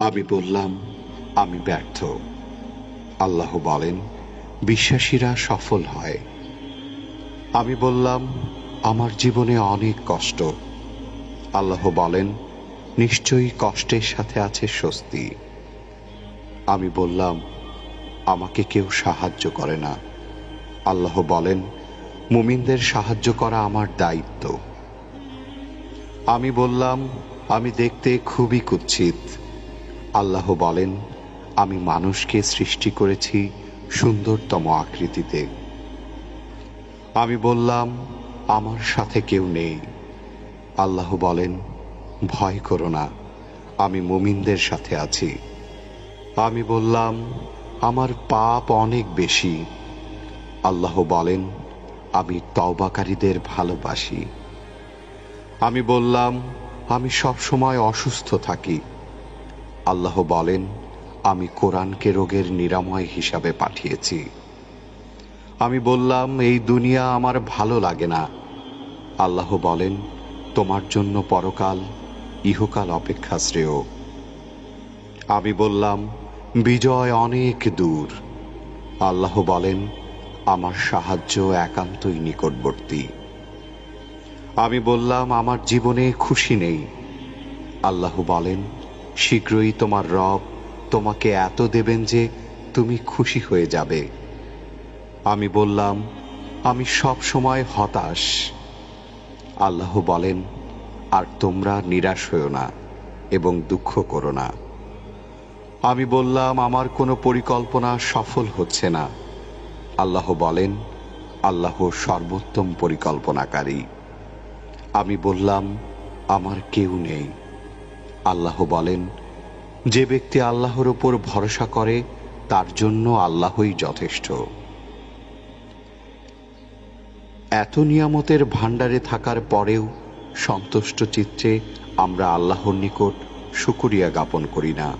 আমি বললাম, আমি ব্যর্থ। আল্লাহ বলেন, বিশ্বাসীরা সফল হয়। আমি বললাম, আমার জীবনে অনেক কষ্ট। আল্লাহ বলেন, নিশ্চয়ই কষ্টের সাথে আছে স্বস্তি। আমি বললাম, আমাকে কেউ সাহায্য করে না। আল্লাহ বলেন, মুমিনদের সাহায্য করা আমার দায়িত্ব। আমি বললাম, আমি দেখতে খুবই কুৎসিত। আল্লাহ বলেন, আমি মানুষকে সৃষ্টি করেছি সুন্দরতম আকৃতিতে। আমি বললাম, আমার সাথে কেউ নেই। আল্লাহ বলেন, ভয় করো না, আমি মুমিনদের সাথে আছি। আমি বললাম, আমার পাপ অনেক বেশি। আল্লাহ বলেন, আমি তওবাকারীদের ভালোবাসি। আমি বললাম, আমি সব সময় অসুস্থ থাকি। আল্লাহ বলেন, আমি কোরআনকে রোগের নিরাময় হিসাবে পাঠিয়েছি। আমি বললাম, এই দুনিয়া আমার ভালো লাগে না। আল্লাহ বলেন, তোমার জন্য পরকাল, ইহকাল অপেক্ষা শ্রেয়। আমি বললাম, বিজয় অনেক দূর। আল্লাহ বলেন, আমার সাহায্য একান্তই নিকটবর্তী। আমি বললাম, আমার জীবনে খুশি নেই। আল্লাহ বলেন, শীঘ্রই তোমার রব তোমাকে এত দেবেন যে তুমি খুশি হয়ে যাবে। আমি বললাম, আমি সব সময় হতাশ। আল্লাহ বলেন, আর তোমরা নিরাশ হও না এবং দুঃখ করো না। আমি বললাম, আমার কোনো পরিকল্পনা সফল হচ্ছে না। আল্লাহ বলেন, আল্লাহ সর্বোত্তম পরিকল্পনাকারী। আমি বললাম, আমার কেউ নেই। আল্লাহ বলেন, যে ব্যক্তি আল্লাহর উপর ভরসা করে তার জন্য আল্লাহই যথেষ্ট। এত নিয়ামতের ভাণ্ডারে থাকার পরেও সন্তুষ্ট চিত্তে আমরা আল্লাহর নিকট শুকরিয়া জ্ঞাপন করি না।